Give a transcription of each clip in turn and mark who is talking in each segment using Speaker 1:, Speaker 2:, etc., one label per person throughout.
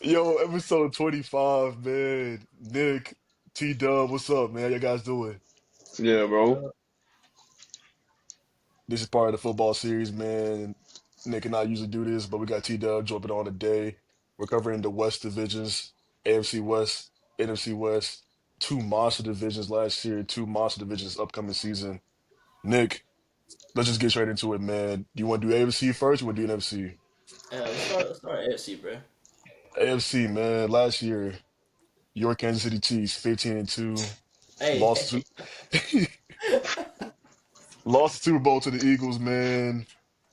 Speaker 1: Yo, episode 25, man. Nick, T Dub, what's up, man? How you guys doing?
Speaker 2: Yeah, bro.
Speaker 1: This is part of the football series, man. Nick and I usually do this, but we got T Dub jumping on today. We're covering the West divisions, AFC West, NFC West, two monster divisions last year, two monster divisions upcoming season. Nick, let's just get straight into it, man. Do you want to do AFC first or you want to do NFC?
Speaker 3: Let's start AFC, bro.
Speaker 1: AFC, man. Last year, your Kansas City Chiefs, 15-2, lost
Speaker 3: Hey,
Speaker 1: to lost the Super Bowl to the Eagles, man.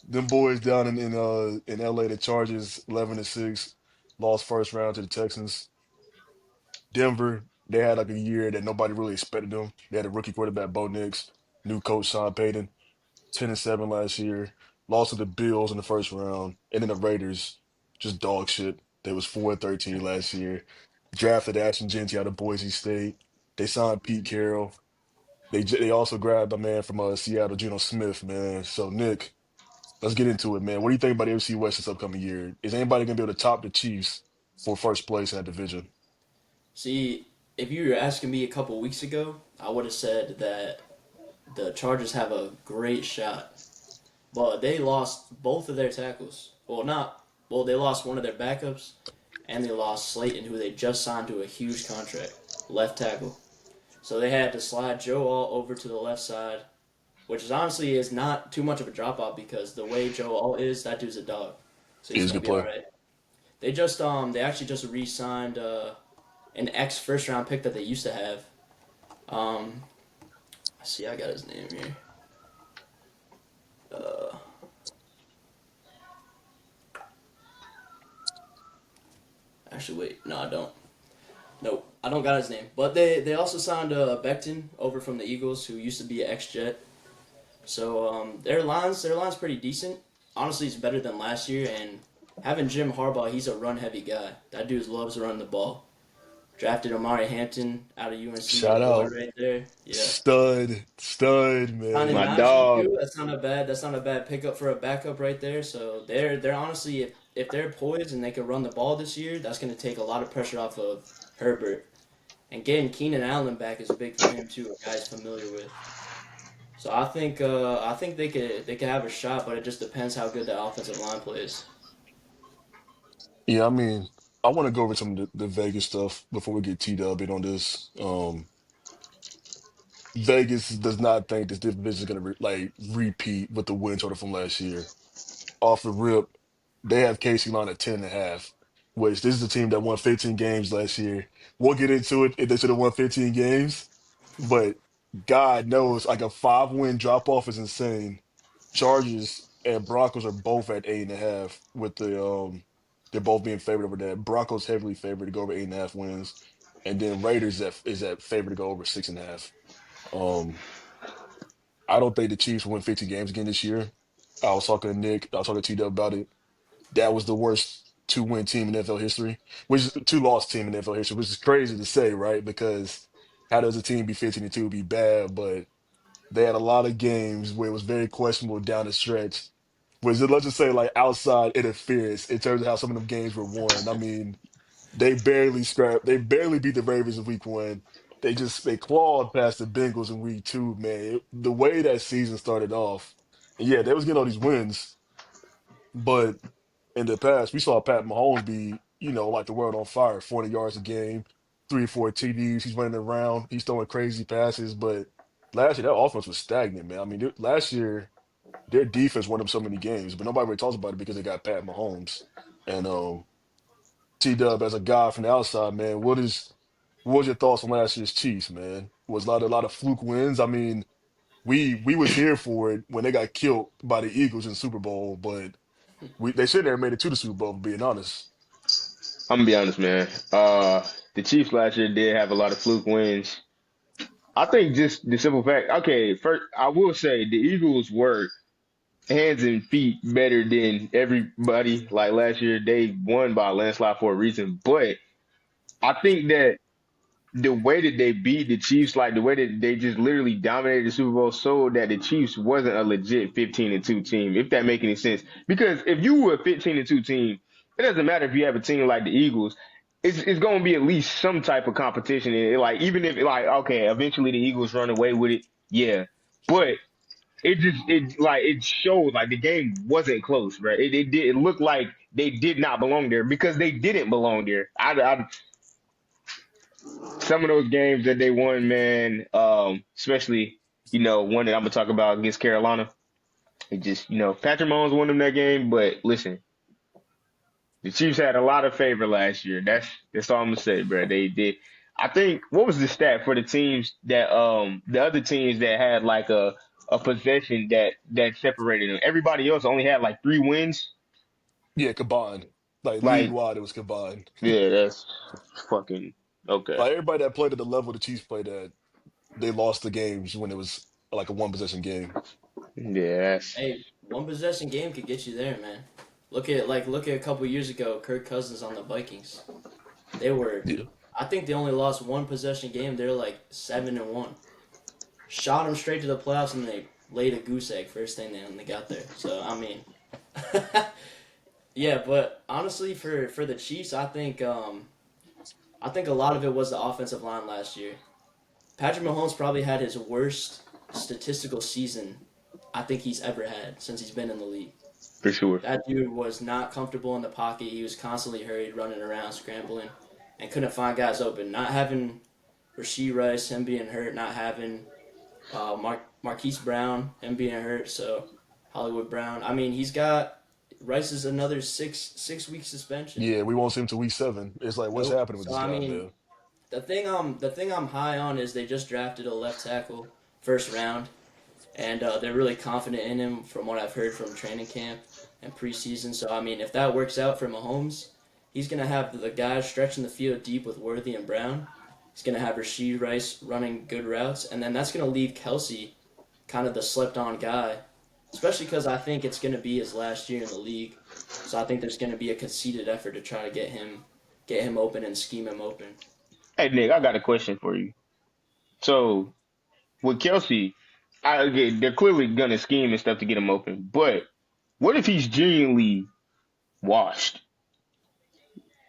Speaker 1: Them boys down in LA, the Chargers 11-6, lost first round to the Texans. Denver, they had like a year that nobody really expected them. They had a rookie quarterback, Bo Nix, new coach Sean Payton, 10-7 last year, lost to the Bills in the first round, and then the Raiders, just dog shit. They was 4-13 last year. Drafted Ashton Genty out of Boise State. They signed Pete Carroll. They also grabbed a man from Seattle, Geno Smith, man. So Nick, let's get into it, man. What do you think about the AFC West this upcoming year? Is anybody gonna be able to top the Chiefs for first place in that division?
Speaker 3: see, if you were asking me a couple weeks ago, I would have said that the Chargers have a great shot, but they lost both of their tackles. Well, not well, they lost one of their backups, and they lost Slayton, who they just signed to a huge contract, left tackle. So they had to slide Joe All over to the left side, which is honestly is not too much of a drop off because the way Joe All is, that dude's a dog, so he's
Speaker 1: He's a
Speaker 3: gonna
Speaker 1: good
Speaker 3: be all
Speaker 1: player.
Speaker 3: right. They actually just re-signed an ex first round pick that they used to have. Um, see, I got his name here. Uh, actually, wait, no, I don't. Nope, I don't got his name. But they also signed Becton over from the Eagles, who used to be an ex Jet. So their line's pretty decent. Honestly, it's better than last year. And having Jim Harbaugh, he's a run heavy guy. That dude loves to run the ball. Drafted Amari Hampton out of UNC, your
Speaker 1: Shout
Speaker 3: boy
Speaker 1: out.
Speaker 3: right there. Yeah.
Speaker 1: Stud,
Speaker 3: Signing
Speaker 1: man.
Speaker 2: My
Speaker 3: Najee
Speaker 2: dog.
Speaker 3: too. That's not a bad. That's not a bad pickup for a backup right there. So they're honestly, if they're poised and they can run the ball this year, that's going to take a lot of pressure off of Herbert. And getting Keenan Allen back is big for him too. A guy he's familiar with. So I think they could have a shot, but it just depends how good the offensive line plays.
Speaker 1: Yeah, I mean, I want to go over some of the Vegas stuff before we get T-Dub in on this. Vegas does not think this division is gonna repeat with the win total from last year. Off the rip, they have Casey line at 10.5, which this is a team that won 15 games last year. We'll get into it if they should have won 15 games, but God knows, like a 5-win drop off is insane. Chargers and Broncos are both at 8.5 with they're both being favored over that. Broncos heavily favored to go over 8.5 wins, and then Raiders is at favored to go over 6.5. Um, I don't think the Chiefs will win 50 games again this year. I was talking to Nick, I was talking to T-Dub about it. That was the worst two-win team in NFL history, which is two-loss team in NFL history, which is crazy to say, right? Because how does a team be 15-2 be bad? But they had a lot of games where it was very questionable down the stretch. Was it, let's just say, like outside interference in terms of how some of them games were won? I mean, they barely beat the Ravens in week 1. They clawed past the Bengals in week 2, man. The way that season started off, yeah, they was getting all these wins, but in the past, we saw Pat Mahomes be, like the world on fire, 40 yards a game, 3 or 4 TDs. He's running around, he's throwing crazy passes. But last year, that offense was stagnant, man. I mean, last year, their defense won them so many games, but nobody really talks about it because they got Pat Mahomes. And T Dub, as a guy from the outside, man, what was your thoughts on last year's Chiefs, man? Was a lot of fluke wins? I mean, we was here for it when they got killed by the Eagles in the Super Bowl, but they should have made it to the Super Bowl, being honest.
Speaker 2: I'm gonna be honest, man. The Chiefs last year did have a lot of fluke wins. I think just the simple fact. Okay, first I will say the Eagles were hands and feet better than everybody. Like last year, they won by a landslide for a reason. But I think that the way that they beat the Chiefs, like the way that they just literally dominated the Super Bowl, showed that the Chiefs wasn't a legit 15-2 team, if that make any sense. Because if you were a 15-2 team it doesn't matter if you have a team like the Eagles. It's going to be at least some type of competition. Like even if like okay, eventually the Eagles run away with it, yeah. But it showed like the game wasn't close, right? It looked like they did not belong there because they didn't belong there. Some of those games that they won, man, especially one that I'm gonna talk about against Carolina. It just Patrick Mahomes won them that game, but listen, the Chiefs had a lot of favor last year. That's all I'm gonna say, bro. They did. I think what was the stat for the teams that the other teams that had like a possession that separated them? Everybody else only had like 3 wins.
Speaker 1: Yeah, combined. Like league
Speaker 2: Like,
Speaker 1: wide, it was combined.
Speaker 2: yeah, that's fucking okay.
Speaker 1: Like everybody that played at the level the Chiefs played at, they lost the games when it was like a one possession game.
Speaker 2: Yeah, that's
Speaker 3: Hey, one possession game could get you there, man. Look at a couple years ago, Kirk Cousins on the Vikings. They were,
Speaker 1: Yeah.
Speaker 3: I think they only lost one possession game. They're like 7-1. Shot them straight to the playoffs, and they laid a goose egg first thing they got there. So I mean, yeah. But honestly, for the Chiefs, I think a lot of it was the offensive line last year. Patrick Mahomes probably had his worst statistical season I think he's ever had since he's been in the league.
Speaker 2: for sure.
Speaker 3: That dude was not comfortable in the pocket. He was constantly hurried, running around, scrambling, and couldn't find guys open. Not having Rasheed Rice, him being hurt, not having Marquise Brown, him being hurt. So Hollywood Brown. I mean, he's got Rice is another six week suspension.
Speaker 1: Yeah, we won't see him till week 7. It's like, what's
Speaker 3: Nope.
Speaker 1: happening with
Speaker 3: So
Speaker 1: this
Speaker 3: I
Speaker 1: guy,
Speaker 3: mean,
Speaker 1: man?
Speaker 3: the thing I'm high on is they just drafted a left tackle first round, and they're really confident in him from what I've heard from training camp and preseason. So I mean, if that works out for Mahomes, he's gonna have the guys stretching the field deep with Worthy and Brown. He's gonna have Rasheed Rice running good routes, and then that's gonna leave Kelsey kind of the slept-on guy, especially because I think it's gonna be his last year in the league. So I think there's gonna be a conceited effort to try to get him open and scheme him open.
Speaker 2: Hey Nick, I got a question for you. So with Kelsey, okay, they're clearly gonna scheme and stuff to get him open, but what if he's genuinely washed?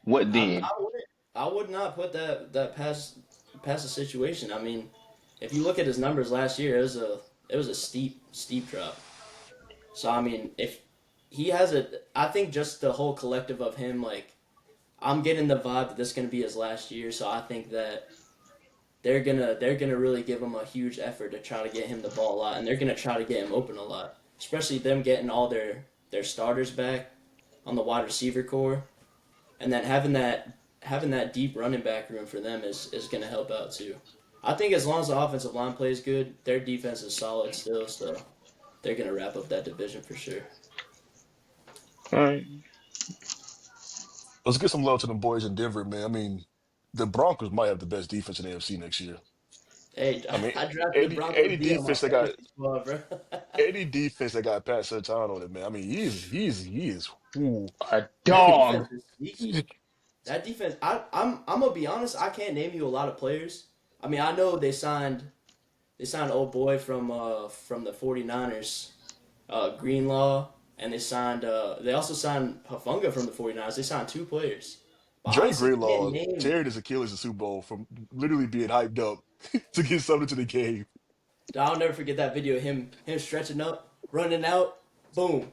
Speaker 2: What
Speaker 3: I,
Speaker 2: then?
Speaker 3: I wouldn't. I would not put that past the situation. I mean, if you look at his numbers last year, it was a steep drop. So I mean, if he has I think just the whole collective of him, like I'm getting the vibe that this is gonna be his last year. So I think that they're gonna really give him a huge effort to try to get him the ball a lot, and they're gonna try to get him open a lot. Especially them getting all their starters back on the wide receiver core, and then having that deep running back room for them is going to help out too. I think as long as the offensive line plays good, their defense is solid still, so they're going to wrap up that division for sure.
Speaker 2: All right.
Speaker 1: Let's get some love to them boys in Denver, man. I mean, the Broncos might have the best defense in the AFC next year.
Speaker 3: Hey,
Speaker 1: I mean,
Speaker 3: I drafted the
Speaker 1: 80,
Speaker 3: Broncos
Speaker 1: 80
Speaker 3: D on my
Speaker 1: defense that got
Speaker 3: fantasy squad, bro.
Speaker 1: 80 defense that got Pat Surtain on it, man. I mean, he is ooh.
Speaker 2: A
Speaker 3: That defense
Speaker 2: dog.
Speaker 3: is sneaky. That defense, I'm gonna be honest. I can't name you a lot of players. I mean, I know they signed old boy from the 49ers, Greenlaw, and they also signed Hafunga from the 49ers. They signed two players. But I
Speaker 1: Dre
Speaker 3: honestly can't
Speaker 1: Greenlaw
Speaker 3: name.
Speaker 1: teared his Achilles in the Super Bowl from literally being hyped up to get something to the game.
Speaker 3: I'll never forget that video of him stretching up, running out, boom,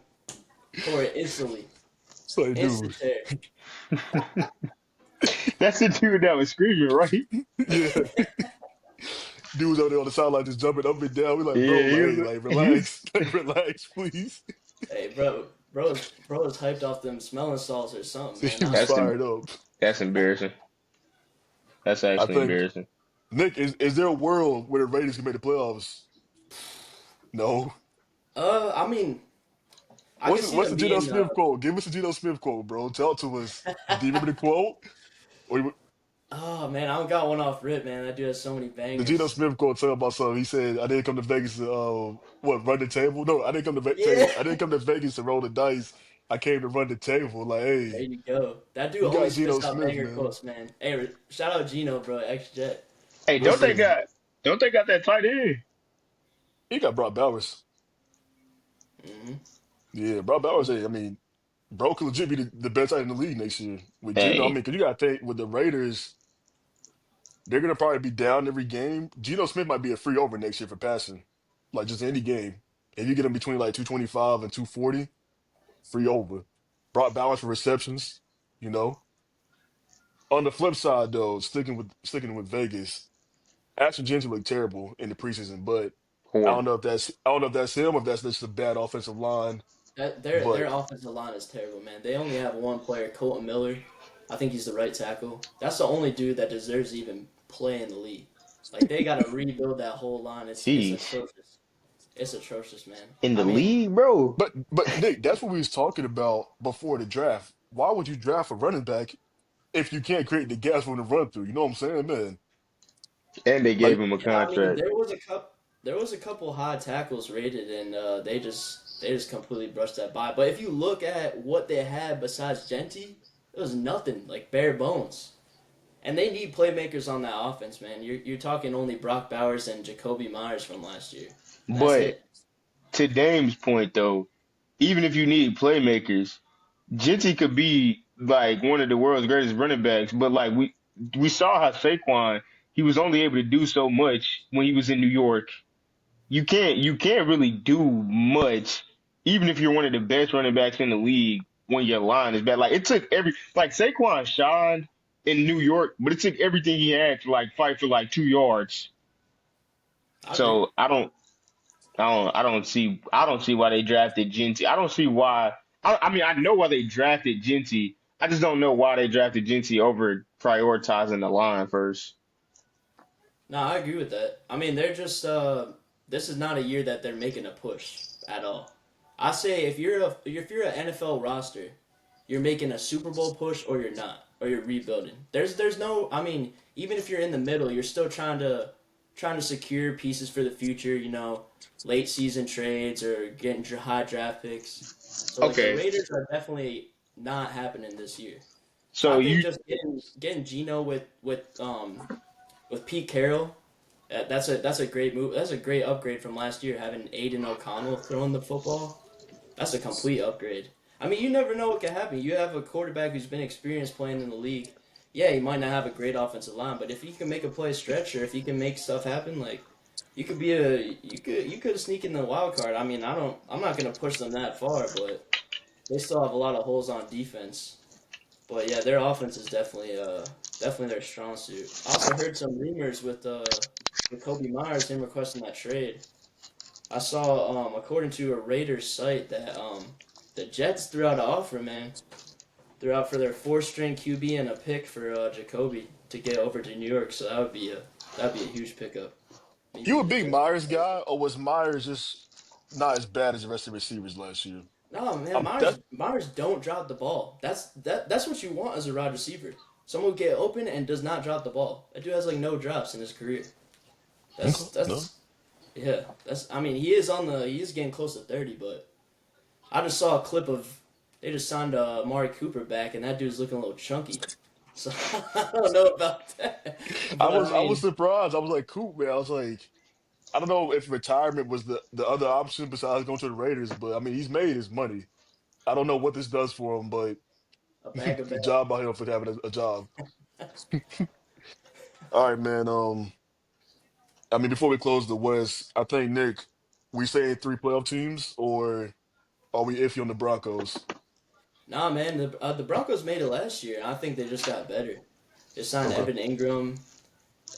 Speaker 3: tore it instantly.
Speaker 1: It's like, dude,
Speaker 3: Instant tear.
Speaker 2: That's the dude that was screaming, right?
Speaker 1: yeah. Dudes over there on the sideline just jumping up and down. We like, bro,
Speaker 2: Yeah,
Speaker 1: like, hey, like,
Speaker 2: he was
Speaker 1: relax, like, relax, please.
Speaker 3: Hey, bro is hyped off them smelling salts or something, man.
Speaker 1: He was
Speaker 2: that's
Speaker 1: fired up.
Speaker 2: that's embarrassing. That's
Speaker 1: I
Speaker 2: actually
Speaker 1: think
Speaker 2: embarrassing.
Speaker 1: Nick, is there a world where the Raiders can make the playoffs? No.
Speaker 3: I mean, I can
Speaker 1: What's
Speaker 3: see
Speaker 1: what's
Speaker 3: them
Speaker 1: the Geno
Speaker 3: being.
Speaker 1: Smith quote? Give us a Geno Smith quote, bro. Tell to us. Do you remember the quote? Or
Speaker 3: Oh man, I don't got one off rip, man. That dude has so many
Speaker 1: the Geno
Speaker 3: bangers.
Speaker 1: Smith quote tell about something. He said, "I didn't come to Vegas to what run the table. No, I didn't come to
Speaker 3: Yeah.
Speaker 1: I didn't come to Vegas to roll the dice. I came to run the table. Like,
Speaker 3: There
Speaker 1: hey,
Speaker 3: you go. That dude
Speaker 1: you
Speaker 3: only
Speaker 1: got
Speaker 3: spits
Speaker 1: Geno
Speaker 3: out
Speaker 1: Smith,
Speaker 3: banger
Speaker 1: man.
Speaker 3: quotes, man. Hey, shout out Gino, bro. X Jet.
Speaker 2: Hey,
Speaker 1: Listen,
Speaker 2: don't they got that tight end?
Speaker 1: he got Brock Bowers.
Speaker 3: Hmm.
Speaker 1: Yeah, Brock Bowers. Hey, I mean." Bro could legit be the best tight end in the league next year with Geno. I mean,
Speaker 2: Hey,
Speaker 1: because you got to think with the Raiders, they're gonna probably be down every game. Geno Smith might be a free over next year for passing, like just any game. If you get him between like 225 and 240, free over. Brought balance for receptions, you know. On the flip side, though, sticking with Vegas, Ashton Jeanty looked terrible in the preseason, but
Speaker 2: horrible.
Speaker 1: I don't know if that's him or if that's just a bad offensive line.
Speaker 3: That their
Speaker 1: But
Speaker 3: offensive line is terrible, man. They only have one player, Colton Miller. I think he's the right tackle. That's the only dude that deserves to even play in the league. Like they got to rebuild that whole line. It's
Speaker 2: Jeez.
Speaker 3: atrocious. It's atrocious, man.
Speaker 2: In the
Speaker 3: I mean,
Speaker 2: league, bro.
Speaker 1: but Nick, that's what we was talking about before the draft. Why would you draft a running back if you can't create the gaps for him to run through? You know what I'm saying, man?
Speaker 2: And they gave
Speaker 1: Like
Speaker 2: him a
Speaker 3: yeah, I mean,
Speaker 2: contract.
Speaker 3: there was a couple high tackles rated, and they just completely brushed that by. But if you look at what they had besides Genty, it was nothing, like bare bones. And they need playmakers on that offense, man. You're talking only Brock Bowers and Jacoby Myers from last year, and that's
Speaker 2: But
Speaker 3: it.
Speaker 2: to Dame's point, though, even if you need playmakers, Jinty could be like one of the world's greatest running backs. But like we saw how Saquon, he was only able to do so much when he was in New York. You can't really do much, even if you're one of the best running backs in the league when your line is bad. Like it took every like Saquon shined in New York, but it took everything he had to like fight for like 2 yards.
Speaker 3: I agree.
Speaker 2: So I don't see why they drafted Genty. I don't see why. I mean, I know why they drafted Genty. I just don't know why they drafted Genty over prioritizing the line first.
Speaker 3: No, I agree with that. I mean, they're just this is not a year that they're making a push at all. I say if you're an NFL roster, you're making a Super Bowl push or you're not, or you're rebuilding. There's no. I mean, even if you're in the middle, you're still trying to secure pieces for the future. You know, late season trades or getting high draft picks. So like the
Speaker 2: Okay,
Speaker 3: Raiders are definitely not happening this year.
Speaker 2: so
Speaker 3: I think
Speaker 2: you
Speaker 3: just getting Geno with Pete Carroll, that's a great move. That's a great upgrade from last year. Having Aiden O'Connell throwing the football, that's a complete upgrade. I mean, you never know what can happen. You have a quarterback who's been experienced playing in the league. Yeah, he might not have a great offensive line, but if he can make a play stretch or if he can make stuff happen, like you could sneak in the wild card. I mean, I'm not gonna push them that far, but they still have a lot of holes on defense. But yeah, their offense is definitely their strong suit. I also heard some rumors with Kobe Myers him requesting that trade. I saw according to a Raiders site that the Jets threw out an offer, man. Threw out for their four string QB and a pick for Jacoby to get over to New York. So that'd be a huge pickup. Me
Speaker 1: you a
Speaker 3: being the
Speaker 1: big
Speaker 3: Jets.
Speaker 1: Myers guy, or was Myers just not as bad as the rest of the receivers last year?
Speaker 3: No, man,
Speaker 1: That
Speaker 3: Myers don't drop the ball. That's what you want as a wide receiver. Someone who get open and does not drop the ball. That dude has like no drops in his career.
Speaker 1: okay, no.
Speaker 3: That's yeah. That's I mean he is getting close to 30, but I just saw a clip of they just signed Amari Cooper back and that dude's looking a little chunky. So I don't know about that,
Speaker 1: I
Speaker 3: but
Speaker 1: was
Speaker 3: I
Speaker 1: I was
Speaker 3: mean
Speaker 1: surprised. I was like, cool, man. I was like, I don't know if retirement was the other option besides going to the Raiders, but I mean, he's made his money. I don't know what this does for him, but
Speaker 3: a bag of
Speaker 1: good
Speaker 3: bad.
Speaker 1: job by him for having a job. All right, man. I mean, before we close the West, I think Nick, we say three playoff teams, or are we iffy on the Broncos?
Speaker 3: Nah, man, the Broncos made it last year. And I think they just got better. They signed
Speaker 1: Okay,
Speaker 3: Evan Ingram.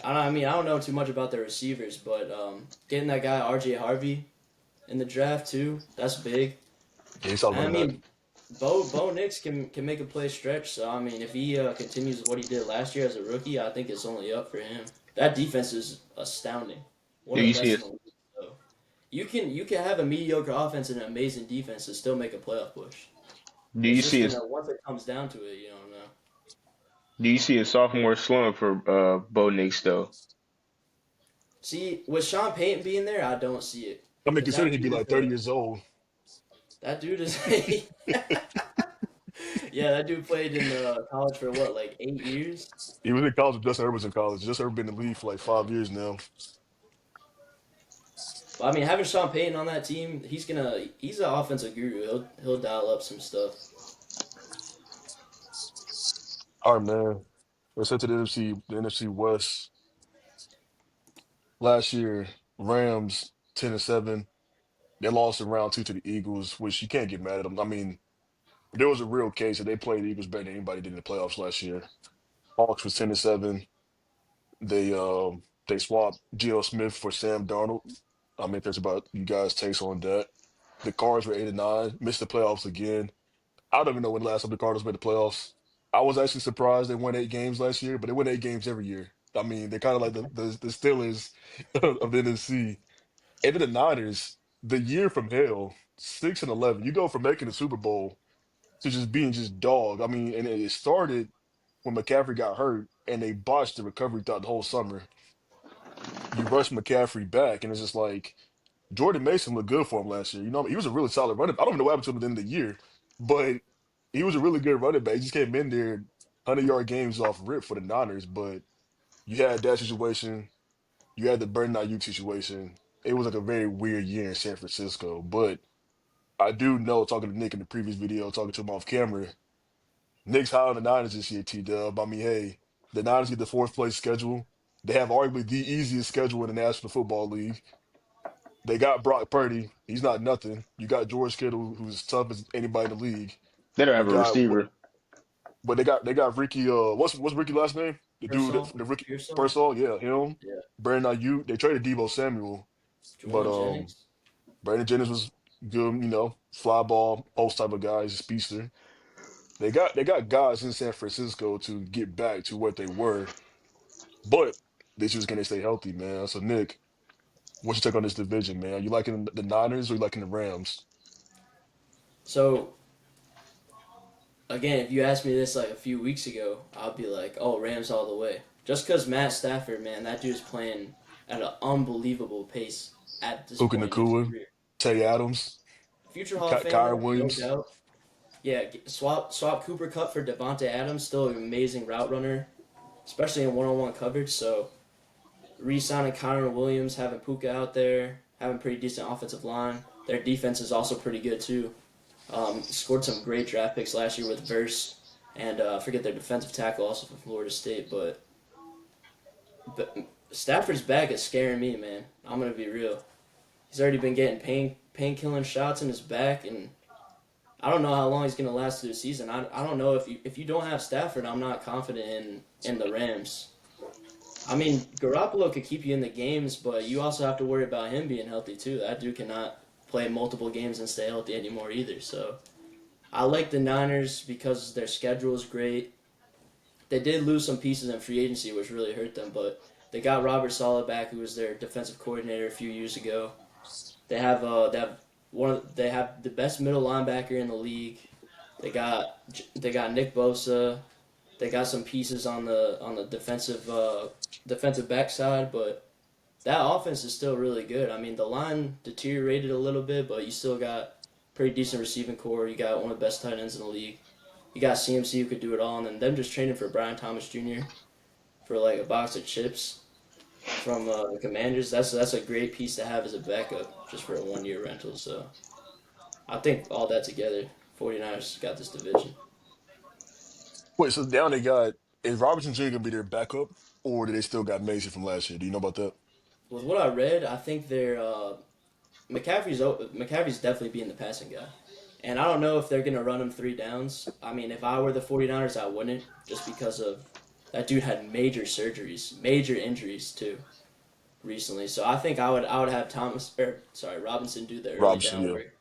Speaker 3: I mean, I don't know too much about their receivers, but getting that guy R.J. Harvey in the draft too, that's big.
Speaker 1: yeah, he's talking
Speaker 3: And I
Speaker 1: running back.
Speaker 3: mean, Bo Nix can make a play stretch. So I mean, if he continues what he did last year as a rookie, I think it's only up for him. That defense is astounding, one
Speaker 2: do
Speaker 3: of
Speaker 2: you
Speaker 3: the
Speaker 2: see
Speaker 3: best
Speaker 2: it?
Speaker 3: in the league. So you can have a mediocre offense and an amazing defense and still make a playoff push.
Speaker 2: Do
Speaker 3: It's
Speaker 2: you
Speaker 3: just
Speaker 2: see it?
Speaker 3: gonna once it comes down to it, you don't know.
Speaker 2: Do you see a sophomore slump for Bo Nix though?
Speaker 3: See, with Sean Payton being there, I don't see it
Speaker 1: I mean,
Speaker 3: because
Speaker 1: considering he'd be like 30 years old.
Speaker 3: that dude is yeah, that dude played in college for what, like 8 years.
Speaker 1: He was in college with Justin Herbert's in college. Justin Herbert been in the league for like 5 years now.
Speaker 3: But I mean, having Sean Payton on that team, he's an offensive guru. He'll dial up some stuff.
Speaker 1: All right, man. Let's head to the NFC West. Last year, Rams 10-7. They lost in round two to the Eagles, which you can't get mad at them. I mean, there was a real case that they played the Eagles better than anybody did in the playoffs last year. Hawks was 10-7. They swapped Geno Smith for Sam Darnold. I mean, there's about you guys' takes on that. The Cards were 8-9, missed the playoffs again. I don't even know when the last time the Cardinals made the playoffs. I was actually surprised they won 8 games last year, but they win 8 games every year. I mean, they're kind of like the Steelers of the NFC. And then the Niners, the year from hell, 6-11. You go from making the Super Bowl to just being just dog. I mean, and it started when McCaffrey got hurt and they botched the recovery throughout the whole summer. You rush McCaffrey back, and it's just like Jordan Mason looked good for him last year. You know, he was a really solid running. I don't even know what happened to him at the end of the year, but he was a really good running back. He just came in there, 100-yard games off rip for the Niners. But you had that situation. You had the Brandon Ayuk situation. It was like a very weird year in San Francisco. But I do know, talking to Nick in the previous video, talking to him off camera, Nick's high on the Niners this year, T-Dub. I mean, hey, the Niners get the fourth place schedule. They have arguably the easiest schedule in the National Football League. They got Brock Purdy. He's not nothing. You got George Kittle, who's tough as anybody in the league.
Speaker 2: They don't
Speaker 1: You
Speaker 2: have a
Speaker 1: got what?
Speaker 2: receiver.
Speaker 1: But they got Ricky. What's Ricky last name? The dude,
Speaker 3: Pearsall,
Speaker 1: the Ricky
Speaker 3: Pearsall,
Speaker 1: Pearsall. Yeah, him.
Speaker 3: yeah,
Speaker 1: Brandon Ayuk. They traded Debo Samuel, but
Speaker 3: Juwan Jennings.
Speaker 1: Brandon Jennings was good. You know, fly ball post type of guy. He's a speedster. They got guys in San Francisco to get back to what they were, but they just can they stay healthy, man. So Nick, what's your take on this division, man? You liking the Niners or you liking the Rams?
Speaker 3: So again, if you asked me this like a few weeks ago, I'd be like, "Oh, Rams all the way." Just because Matt Stafford, man, that dude's playing at an unbelievable pace at this
Speaker 1: Puka
Speaker 3: point in his
Speaker 1: Nakua,
Speaker 3: career.
Speaker 1: Tay Adams,
Speaker 3: Future Hall of
Speaker 1: Kyron
Speaker 3: Famer, no
Speaker 1: Williams.
Speaker 3: doubt. Yeah, swap Cooper Cup for Devonte Adams, still an amazing route runner, especially in one-on-one coverage. So re-signing Kyron Williams, having Puka out there, having pretty decent offensive line. Their defense is also pretty good too. Scored some great draft picks last year with Verse, and I forget their defensive tackle also from Florida State. But Stafford's back is scaring me, man. I'm gonna be real. He's already been getting pain killing shots in his back, and I don't know how long he's gonna last through the season. I don't know if you don't have Stafford, I'm not confident in the Rams. I mean, Garoppolo could keep you in the games, but you also have to worry about him being healthy too. That dude cannot play multiple games and stay healthy anymore either. So I like the Niners because their schedule is great. They did lose some pieces in free agency, which really hurt them, but they got Robert Saleh back, who was their defensive coordinator a few years ago. They have the best middle linebacker in the league. They got Nick Bosa. They got some pieces on the defensive backside, but that offense is still really good. I mean, the line deteriorated a little bit, but you still got pretty decent receiving core. You got one of the best tight ends in the league. You got CMC who could do it all, and then them just training for Brian Thomas Jr. for like a box of chips from the Commanders. That's a great piece to have as a backup just for a 1 year rental. So I think all that together, 49ers got this division.
Speaker 1: Wait, so down they got is Robinson Jr. gonna be their backup, or do they still got Mason from last year? Do you know about that?
Speaker 3: With what I read, I think they're McCaffrey's definitely being the passing guy. And I don't know if they're going to run him three downs. I mean, if I were the 49ers, I wouldn't, just because of that dude had major surgeries, major injuries too recently. So I think I would have Robinson do the early
Speaker 1: Robinson,
Speaker 3: down
Speaker 1: yeah.
Speaker 3: work,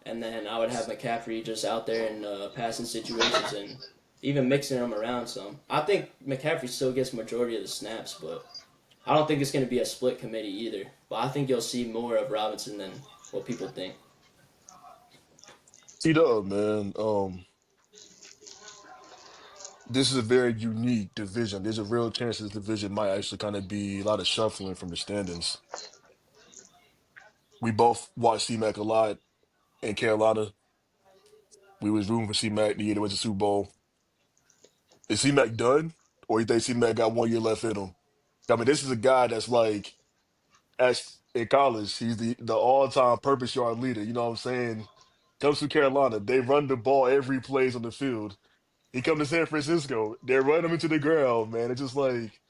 Speaker 3: and then I would have McCaffrey just out there in passing situations and even mixing them around some. I think McCaffrey still gets majority of the snaps, but I don't think it's going to be a split committee either. But I think you'll see more of Robinson than what people think.
Speaker 1: T-Dub, man. This is a very unique division. There's a real chance this division might actually kind of be a lot of shuffling from the standings. We both watched C-Mac a lot in Carolina. We was rooting for C-Mac the year they went to Super Bowl. Is C-Mac done, or you think C-Mac got 1 year left in him? I mean, this is a guy that's like, as in college, he's the all-time purpose yard leader. You know what I'm saying? Comes to Carolina, they run the ball every plays on the field. He come to San Francisco. They run him into the ground, man. It's just like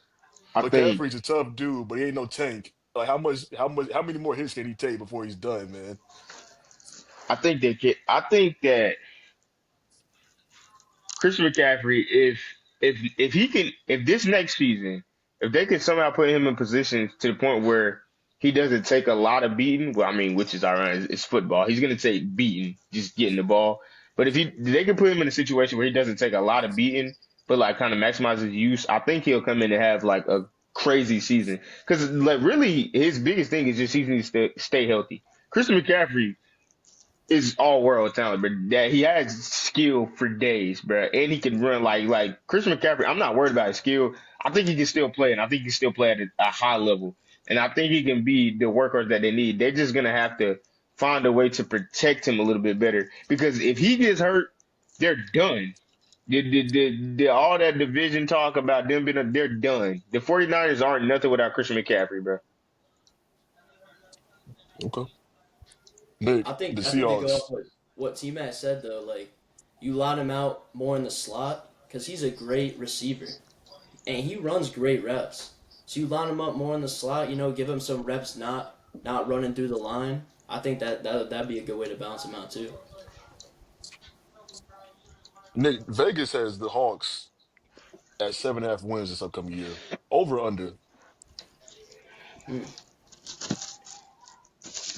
Speaker 2: I think
Speaker 1: McCaffrey's a tough dude, but he ain't no tank. Like how many more hits can he take before he's done, man?
Speaker 2: I think that Christian McCaffrey, if he can, if this next season, if they can somehow put him in position to the point where he doesn't take a lot of beating, well, I mean, which is ironic, it's football. He's going to take beating, just getting the ball. But if they can put him in a situation where he doesn't take a lot of beating, but like kind of maximize his use, I think he'll come in and have like a crazy season. Because like really, his biggest thing is just he needs to stay healthy. Christian McCaffrey is all world talent, but that he has skill for days, bro. And he can run like Christian McCaffrey. I'm not worried about his skill. I think he can still play, and I think he can still play at a high level. And I think he can be the workhorse that they need. They're just gonna have to find a way to protect him a little bit better because if he gets hurt, they're done. All that division talk about them being, they're done. The 49ers aren't nothing without Christian McCaffrey, bro.
Speaker 1: Okay. Nick,
Speaker 3: I
Speaker 1: the
Speaker 3: think to go off
Speaker 1: Seahawks.
Speaker 3: what T Mac said though, like you line him out more in the slot because he's a great receiver and he runs great reps. So you line him up more in the slot, give him some reps not running through the line. I think that'd be a good way to balance him out too.
Speaker 1: Nick, Vegas has the Hawks at 7.5 wins this upcoming year. Over under.
Speaker 3: Hmm.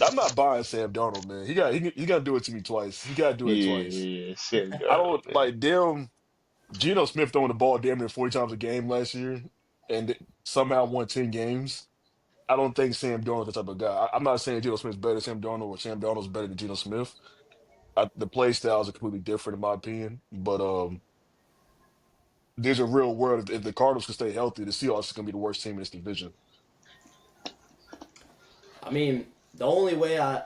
Speaker 1: I'm not buying Sam Darnold, man. He got to do it to me twice. He got to do
Speaker 2: Yeah,
Speaker 1: it twice.
Speaker 2: yeah, Sam
Speaker 1: I
Speaker 2: Darnold,
Speaker 1: don't
Speaker 2: man.
Speaker 1: like damn Geno Smith throwing the ball damn near 40 times a game last year and somehow won 10 games. I don't think Sam Darnold's the type of guy. I'm not saying Geno Smith's better than Sam Darnold or Sam Darnold's better than Geno Smith. The play styles are completely different in my opinion. But there's a real world if the Cardinals can stay healthy, the Seahawks are going to be the worst team in this division.
Speaker 3: I mean, the only way I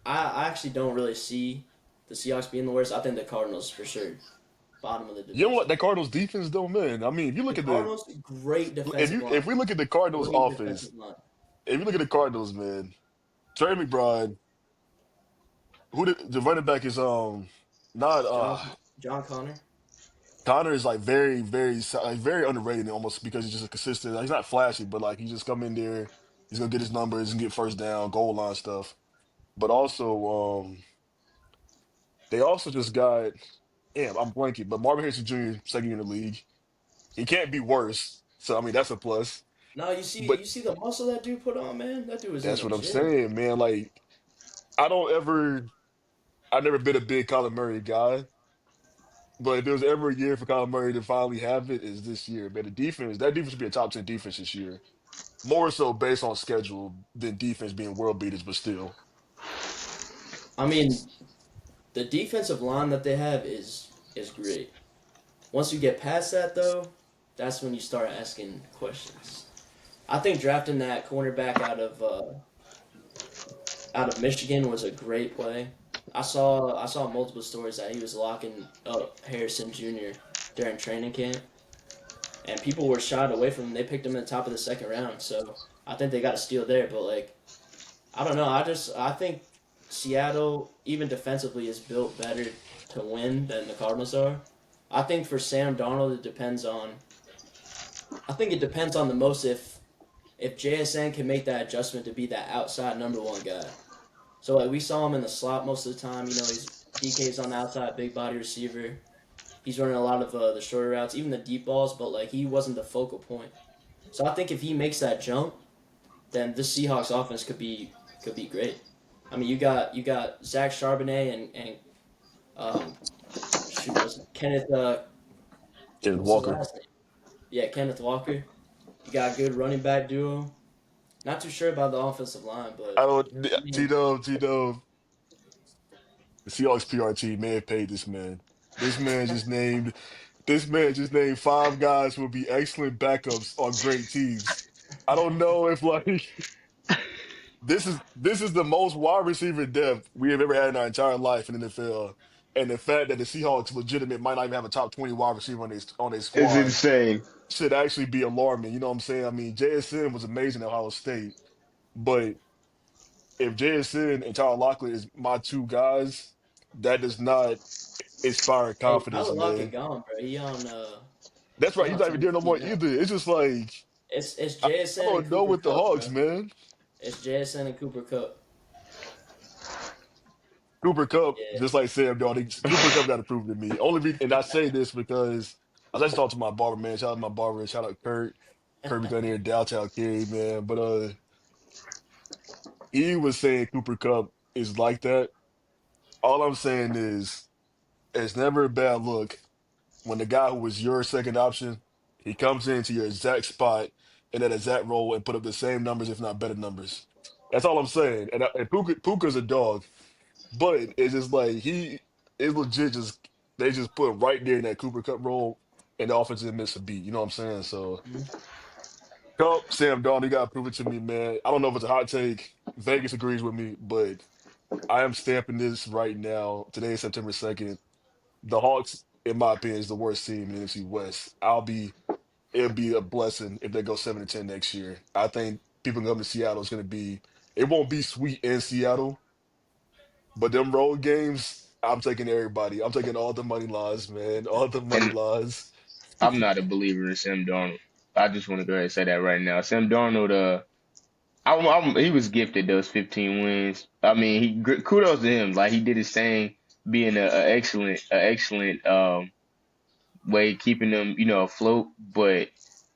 Speaker 3: actually don't really see the Seahawks being the worst. I think the Cardinals for sure bottom of the
Speaker 1: You know what?
Speaker 3: division.
Speaker 1: That Cardinals defense though, man. I mean, if you
Speaker 3: The
Speaker 1: look at the
Speaker 3: Cardinals great defensive
Speaker 1: if
Speaker 3: line,
Speaker 1: we look at the Cardinals
Speaker 3: great
Speaker 1: offense,
Speaker 3: defensive line.
Speaker 1: if you look at the Cardinals, man, Trey McBride, the running back is not
Speaker 3: John Connor.
Speaker 1: Connor is like like very underrated almost because he's just a consistent. Like, he's not flashy, but like he just come in there, he's gonna get his numbers and get first down, goal line stuff. But also, they also just got damn, I'm blanking, but Marvin Harrison Jr. second year in the league. He can't be worse. So I mean that's a plus.
Speaker 3: No, you see
Speaker 1: But
Speaker 3: you see the muscle that dude put on, man. That dude was in
Speaker 1: that's
Speaker 3: the
Speaker 1: what I'm
Speaker 3: gym.
Speaker 1: saying, man. Like I don't ever I've never been a big Kyler Murray guy. But if there was ever a year for Kyler Murray to finally have it, is this year. Man, that defense should be a top 10 defense this year. More so based on schedule than defense being world beaters, but still.
Speaker 3: I mean, the defensive line that they have is great. Once you get past that though, that's when you start asking questions. I think drafting that cornerback out of Michigan was a great play. I saw multiple stories that he was locking up Harrison Jr. during training camp, and people were shied away from him. They picked him in the top of the second round, so I think they got a steal there. But like, I don't know. I think Seattle, even defensively, is built better to win than the Cardinals are. I think for Sam Darnold, it depends on. I think it depends on the most if JSN can make that adjustment to be that outside number one guy. So like we saw him in the slot most of the time. He's DK's on the outside, big body receiver. He's running a lot of the shorter routes, even the deep balls. But like he wasn't the focal point. So I think if he makes that jump, then this Seahawks offense could be great. I mean, you got Zach Charbonnet and um, shoot, was it Kenneth?
Speaker 1: Kenneth
Speaker 3: What's his
Speaker 1: Walker.
Speaker 3: last name? Yeah, Kenneth Walker. You got a good running back duo. Not too sure about the offensive line,
Speaker 1: I
Speaker 3: but
Speaker 1: don't,
Speaker 3: I mean,
Speaker 1: T-Dub, the Seahawks PR team may have paid this man. This man just named, this man just named five guys who will be excellent backups on great teams. I don't know if like this is the most wide receiver depth we have ever had in our entire life in the NFL. And the fact that the Seahawks legitimate might not even have a top 20 wide receiver on their
Speaker 2: It's
Speaker 1: squad
Speaker 2: insane.
Speaker 1: should actually be alarming. You know what I'm saying? I mean, JSN was amazing at Ohio State, but if JSN and Tyler Lockett is my two guys, that does not inspiring
Speaker 3: Hey,
Speaker 1: confidence,
Speaker 3: Tyler Lockett
Speaker 1: man.
Speaker 3: gone, bro.
Speaker 1: That's
Speaker 3: He
Speaker 1: right. He's
Speaker 3: on
Speaker 1: not even there no
Speaker 3: Tennessee
Speaker 1: more
Speaker 3: now.
Speaker 1: either. It's just like
Speaker 3: It's
Speaker 1: I
Speaker 3: JSN and
Speaker 1: don't know
Speaker 3: Cooper
Speaker 1: with the
Speaker 3: Cup,
Speaker 1: Hawks,
Speaker 3: bro.
Speaker 1: man.
Speaker 3: It's JSN and Cooper Cup.
Speaker 1: Cooper Cup,
Speaker 3: Yeah.
Speaker 1: just like Sam Darnold, Cooper Cup got to prove to me. And I say this because I was actually talking to my barber, man. Shout out to my barber, shout out Kurt. Kurt be down here in downtown Cary, man. But he was saying Cooper Cup is like that. All I'm saying is it's never a bad look when the guy who was your second option, he comes into your exact spot in that exact role and put up the same numbers, if not better numbers. That's all I'm saying. And Puka's a dog, but it's just like he is legit. Just they just put him right there in that Cooper Cup role, and the offense didn't miss a beat. You know what I'm saying? So,
Speaker 3: Mhm.
Speaker 1: Cup, Sam Darnold, you gotta prove it to me, man. I don't know if it's a hot take. Vegas agrees with me, but I am stamping this right now. Today is September 2nd. The Hawks, in my opinion, is the worst team in the NFC West. It'll be a blessing if they go 7-10 next year. I think people come to Seattle is going to be. It won't be sweet in Seattle, but them road games, I'm taking everybody. I'm taking all the money lines, man. All the money
Speaker 2: And
Speaker 1: lines.
Speaker 2: I'm not a believer in Sam Darnold. I just want to go ahead and say that right now. Sam Darnold, he was gifted those 15 wins. I mean, kudos to him. Like he did his thing, being a excellent way keeping them, afloat. But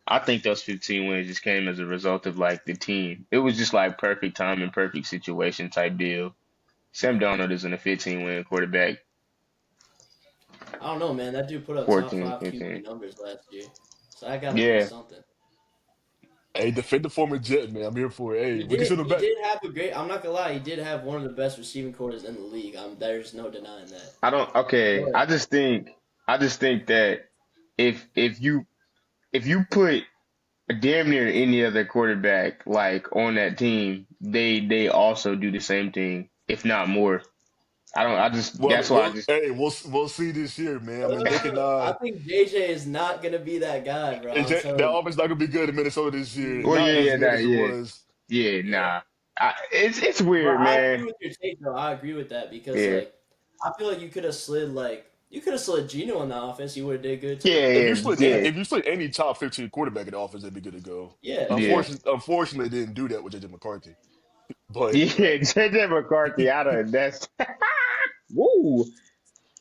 Speaker 2: I think those 15 wins just came as a result of like the team. It was just like perfect time and perfect situation type deal. Sam Darnold isn't a 15 win quarterback.
Speaker 3: I don't know, man. That dude put up top
Speaker 2: 14,
Speaker 3: five
Speaker 2: 15.
Speaker 3: QB numbers last year, so I gotta be
Speaker 2: Yeah,
Speaker 3: something.
Speaker 1: Hey, defend the former Jet, man. I'm here for it. Hey,
Speaker 3: He
Speaker 1: we can
Speaker 3: did.
Speaker 1: send him
Speaker 3: He
Speaker 1: back.
Speaker 3: did have a great. I'm not gonna lie. He did have one of the best receiving quarters in the league. There's no denying that.
Speaker 2: I don't. Okay,
Speaker 3: But
Speaker 2: I just think that if you put damn near any other quarterback like on that team, they also do the same thing, if not more. I don't. I just
Speaker 1: Well, I
Speaker 2: that's
Speaker 1: mean,
Speaker 2: why I just.
Speaker 1: we'll see this year, man. I mean, they can.
Speaker 3: I think JJ is not gonna be that guy, bro. I'm
Speaker 1: That
Speaker 3: telling you.
Speaker 1: offense not gonna be good in Minnesota this year.
Speaker 2: Well,
Speaker 3: Mm,
Speaker 1: Not
Speaker 2: yeah,
Speaker 1: as
Speaker 2: yeah,
Speaker 1: good
Speaker 2: that,
Speaker 1: as it
Speaker 2: yeah,
Speaker 1: was.
Speaker 2: yeah.
Speaker 3: yeah.
Speaker 2: Nah, it's
Speaker 3: But
Speaker 2: weird,
Speaker 3: I agree
Speaker 2: man.
Speaker 3: with your take though. I agree with that because
Speaker 2: Yeah,
Speaker 3: like I feel like you could have slid Gino in the offense. He would have did good too.
Speaker 2: yeah, yeah, yeah,
Speaker 1: If you split any top 15 quarterback in the offense, they'd be good to go.
Speaker 3: Yeah.
Speaker 2: yeah,
Speaker 1: Unfortunately, they didn't do that with JJ McCarthy. But
Speaker 2: yeah. JJ McCarthy out of that's woo.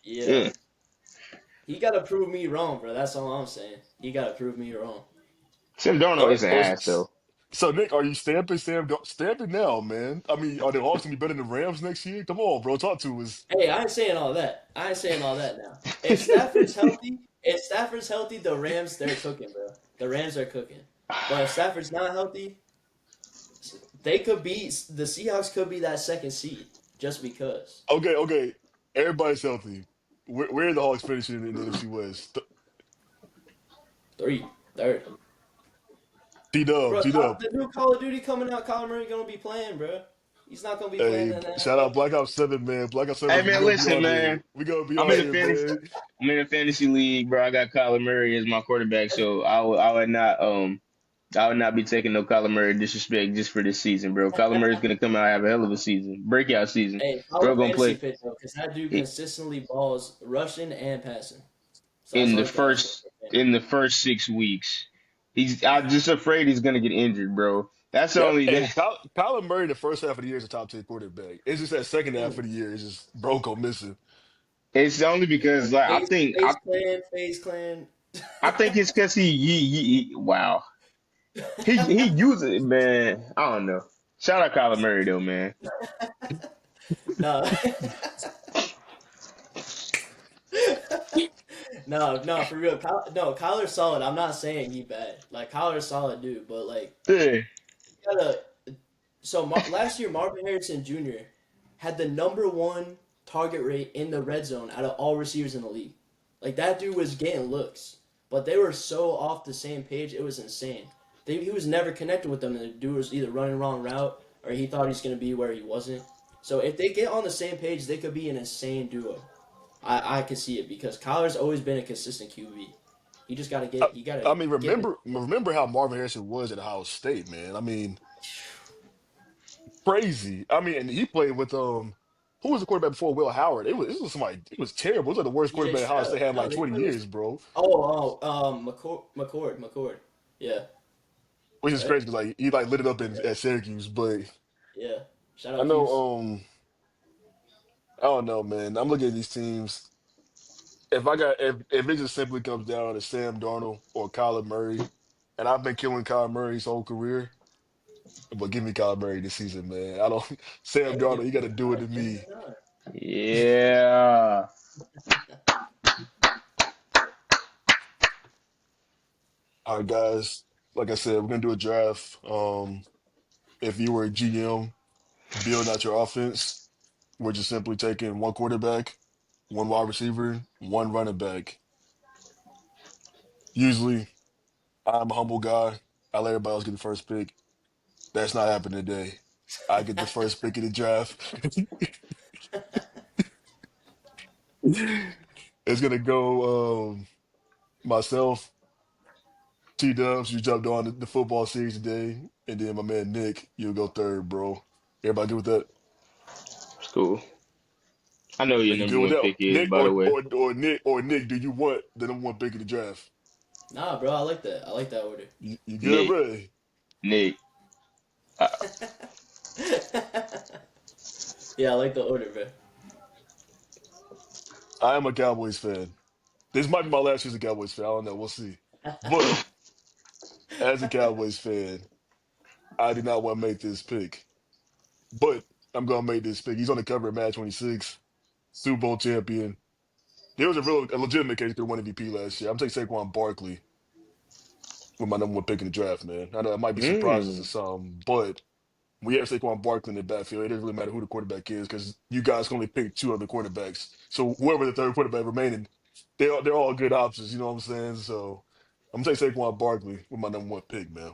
Speaker 3: Yeah.
Speaker 2: Mm.
Speaker 3: He gotta prove me wrong, bro. That's all I'm saying. He gotta prove me wrong.
Speaker 2: Sam
Speaker 1: all
Speaker 2: Darnold
Speaker 1: right,
Speaker 2: is an ass though.
Speaker 1: so Nick, are you stamping Stamping now, man? I mean, are the Hawks gonna be better than the Rams next year? Come on, bro, talk to us.
Speaker 3: Hey, I ain't saying all that. I ain't saying all that now. If Stafford's healthy, the Rams they're cooking, bro. The Rams are cooking. But if Stafford's not healthy, they could be the Seahawks could be that second seed just because.
Speaker 1: Okay, everybody's healthy. Where are the Hawks finishing in the NFC West?
Speaker 3: Three, third. Bro,
Speaker 1: T Dub.
Speaker 3: The new Call of Duty coming out, Kyler Murray gonna be playing, bro. He's not gonna be playing
Speaker 1: Hey,
Speaker 3: in the
Speaker 1: shout out
Speaker 3: NFL.
Speaker 1: Black Ops 7, man. Black Ops 7,
Speaker 2: Hey
Speaker 1: we
Speaker 2: man,
Speaker 1: gonna be
Speaker 2: listen,
Speaker 1: on there.
Speaker 2: man.
Speaker 1: We gonna be
Speaker 2: I'm
Speaker 1: on
Speaker 2: in the
Speaker 1: there,
Speaker 2: fantasy.
Speaker 1: man.
Speaker 2: I'm in a fantasy league, bro. I got Kyler Murray as my quarterback, so I would not be taking no Kyler Murray disrespect just for this season, bro. Kyler Murray's gonna come out and have a hell of a season, breakout season.
Speaker 3: Hey, follow
Speaker 2: Bro, gonna
Speaker 3: fantasy
Speaker 2: play
Speaker 3: fit though, because that dude
Speaker 2: i-
Speaker 3: consistently balls rushing and passing. So that's
Speaker 2: in the
Speaker 3: all you can ask for.
Speaker 2: first in the first 6 weeks. I'm just afraid he's gonna get injured, bro. That's the
Speaker 1: Yep.
Speaker 2: only
Speaker 1: Hey,
Speaker 2: that.
Speaker 1: Kyler Murray, the first half of the year is a top 10 quarterback. It's just that second half
Speaker 3: Mm.
Speaker 1: of the year is just Bronco missing.
Speaker 2: It's only because like I think I
Speaker 3: Face clan.
Speaker 2: I think it's because wow, he uses it, man. I don't know. Shout out Kyler Murray though, man.
Speaker 3: No, no, for real. No, Kyler's solid. I'm not saying he bad. Like Kyler's solid dude, but like
Speaker 2: Yeah.
Speaker 3: you gotta. So last year, Marvin Harrison Jr. had the number one target rate in the red zone out of all receivers in the league. Like that dude was getting looks, but they were so off the same page. It was insane. He was never connected with them. And the dude was either running wrong route or he thought he's gonna be where he wasn't. So if they get on the same page, they could be an insane duo. I could see it because Kyler's always been a consistent QB. You just gotta
Speaker 1: I,
Speaker 3: get you gotta
Speaker 1: I mean,
Speaker 3: get him.
Speaker 1: remember how Marvin Harrison was at Ohio State, man. I mean, crazy. I mean, and he played with who was the quarterback before Will Howard? It was somebody. It was terrible. It was like the worst
Speaker 3: CJ
Speaker 1: quarterback Ohio
Speaker 3: Stroud.
Speaker 1: State had in
Speaker 3: No,
Speaker 1: like
Speaker 3: they
Speaker 1: 20
Speaker 3: played with.
Speaker 1: years, bro.
Speaker 3: McCord. Yeah,
Speaker 1: Which is
Speaker 3: right.
Speaker 1: crazy because like he like lit it up at Syracuse. But
Speaker 3: Yeah. Shout
Speaker 1: I
Speaker 3: out
Speaker 1: know,
Speaker 3: Cuse.
Speaker 1: I don't know, man. I'm looking at these teams. If it just simply comes down to Sam Darnold or Kyler Murray, and I've been killing Kyler Murray his whole career, but give me Kyler Murray this season, man. I don't Sam
Speaker 3: Hey, give
Speaker 1: Darnold,
Speaker 3: him
Speaker 1: you got to
Speaker 3: some
Speaker 1: do it to
Speaker 3: time. Give him
Speaker 1: me.
Speaker 3: some time.
Speaker 2: Yeah.
Speaker 1: All right, guys. Like I said, we're gonna do a draft. If you were a GM, build out your offense. We're just simply taking one quarterback, one wide receiver, one running back. Usually, I'm a humble guy. I let everybody else get the first pick. That's not happening today. I get the first pick of the draft. It's gonna go myself, T Dubs, you jumped on the football series today, and then my man Nick, you'll go third, bro. Everybody good with that?
Speaker 2: It's cool. I know who your
Speaker 1: Are you
Speaker 2: number
Speaker 1: good with
Speaker 2: one
Speaker 1: that?
Speaker 2: pick is,
Speaker 1: Nick
Speaker 2: by the way.
Speaker 1: or Nick, do you want the number one pick of the draft?
Speaker 3: Nah, bro, I like that. I like that order.
Speaker 1: You good,
Speaker 2: Nick.
Speaker 1: bro?
Speaker 2: Nick. Uh,
Speaker 3: Yeah, I like the order, bro.
Speaker 1: I am a Cowboys fan. This might be my last year as a Cowboys fan. I don't know. We'll see. But as a Cowboys fan, I did not want to make this pick. But I'm gonna make this pick. He's on the cover of Match 26, Super Bowl champion. There was a legitimate case to win MVP last year. I'm taking Saquon Barkley with my number one pick in the draft, man. I know it might be surprises to
Speaker 2: mm.
Speaker 1: some, but we have Saquon Barkley in the backfield. It doesn't really matter who the quarterback is because you guys can only pick two other quarterbacks. So whoever the third quarterback remaining, they're all good options. You know what I'm saying? So I'm gonna take Saquon Barkley with my number one pick, man.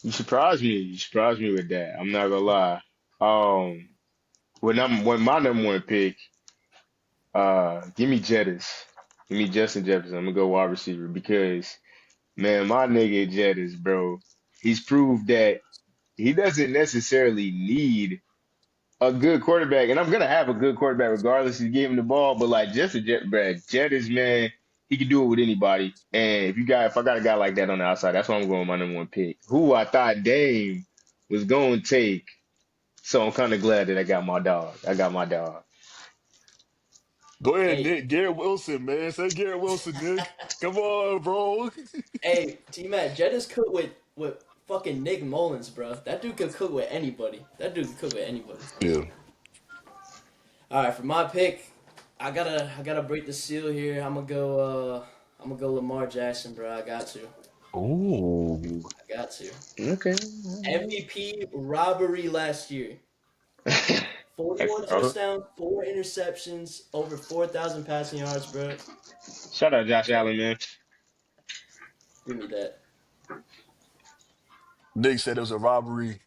Speaker 2: You surprised me. You surprised me with that. I'm not gonna lie. Um, when my number one pick, give me Jettis. Give me Justin Jefferson. I'm gonna go wide receiver because man, my nigga Jettis, bro, he's proved that he doesn't necessarily need a good quarterback, and I'm gonna have a good quarterback regardless if you give him the ball. But like Justin Jettis, man, he can do it with anybody. And if I got a guy like that on the outside, that's why I'm going with my number one pick. Who I thought Dame was going to take. So I'm kind of glad that I got my dog. I got my dog.
Speaker 1: Go ahead,
Speaker 3: Hey,
Speaker 1: Nick. Garrett Wilson, man. Say Garrett Wilson, Nick. Come on, bro.
Speaker 3: hey, T Mac, Jed is cooked with fucking Nick Mullins, bro. That dude could cook with anybody. That dude could cook with anybody.
Speaker 1: Yeah.
Speaker 3: All right, for my pick, I gotta break the seal here. I'm gonna go Lamar Jackson, bro. I got to.
Speaker 1: Ooh.
Speaker 3: I got to.
Speaker 2: Okay.
Speaker 3: MVP robbery last year.
Speaker 2: Hey,
Speaker 3: 41 touchdowns, 4 interceptions, over 4,000 passing yards, bro.
Speaker 2: shout out Josh
Speaker 3: Yeah,
Speaker 2: Allen, man.
Speaker 3: give me that.
Speaker 1: Nick said it was a robbery.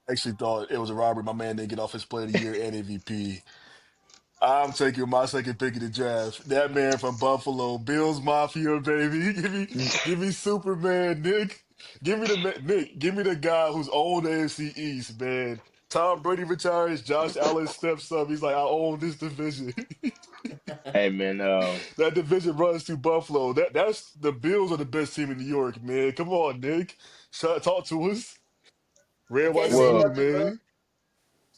Speaker 1: Actually thought it was a robbery. My man didn't get off his play of the year and MVP. I'm taking my second pick of the draft. That man from Buffalo, Bills Mafia, baby. Give me Superman, Nick. Nick. Give me the guy who's owned AFC East, man. Tom Brady retires. Josh Allen steps up. He's like, I own this division.
Speaker 2: Hey, man.
Speaker 1: That division runs to Buffalo. That's the Bills are the best team in New York, man. Come on, Nick. Talk to us.
Speaker 3: I
Speaker 1: Red, white,
Speaker 3: can't
Speaker 1: and
Speaker 3: say
Speaker 2: Well,
Speaker 1: blue,
Speaker 3: nothing, bro.
Speaker 1: man.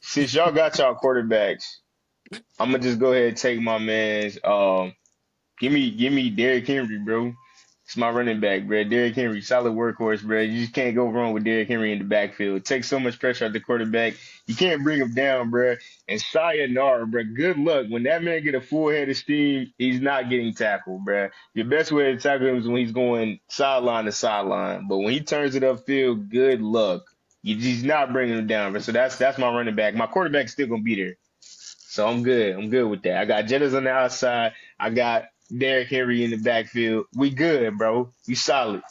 Speaker 2: since y'all got y'all quarterbacks, I'm gonna just go ahead and take my man's. Give me Derrick Henry, bro. It's my running back, bro. Derrick Henry, solid workhorse, bro. You just can't go wrong with Derrick Henry in the backfield. It takes so much pressure off the quarterback. You can't bring him down, bro. And sayonara, bro. Good luck. When that man get a full head of steam, he's not getting tackled, bro. Your best way to tackle him is when he's going sideline to sideline. But when he turns it upfield, good luck. He's not bringing him down, bro. So that's my running back. My quarterback's still gonna be there. So I'm good. I'm good with that. I got Jettas on the outside. I got Derrick Henry in the backfield. We good, bro. We solid.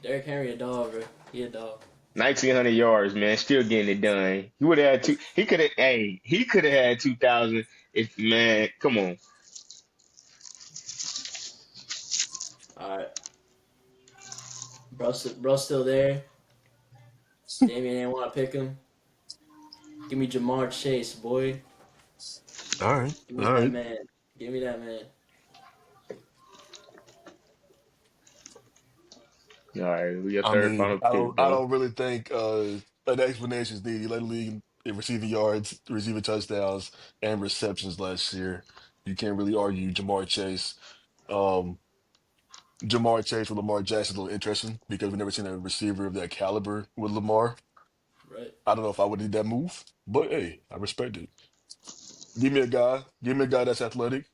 Speaker 3: Derrick Henry a dog, bro. He a dog.
Speaker 2: 1,900 yards, man. Still getting it done. He would have had two. He could have. Hey, he could have had 2,000. If man, come on.
Speaker 3: All right, bro, still there. Damien didn't want to pick him. Give me Jamar Chase, boy.
Speaker 1: All right,
Speaker 3: Give me
Speaker 1: all
Speaker 3: that
Speaker 1: right.
Speaker 3: man. Give me that man.
Speaker 2: All right, who your
Speaker 1: I
Speaker 2: third
Speaker 1: mean,
Speaker 2: final pick,
Speaker 1: I
Speaker 2: bro?
Speaker 1: don't really think an explanation is needed. He led the league in receiving yards, receiving touchdowns, and receptions last year. You can't really argue Jamar Chase. Um, Jamar Chase with Lamar Jackson is a little interesting because we've never seen a receiver of that caliber with Lamar.
Speaker 3: Right.
Speaker 1: I don't know if I would need that move, but hey, I respect it. Give me a guy. Give me a guy that's athletic.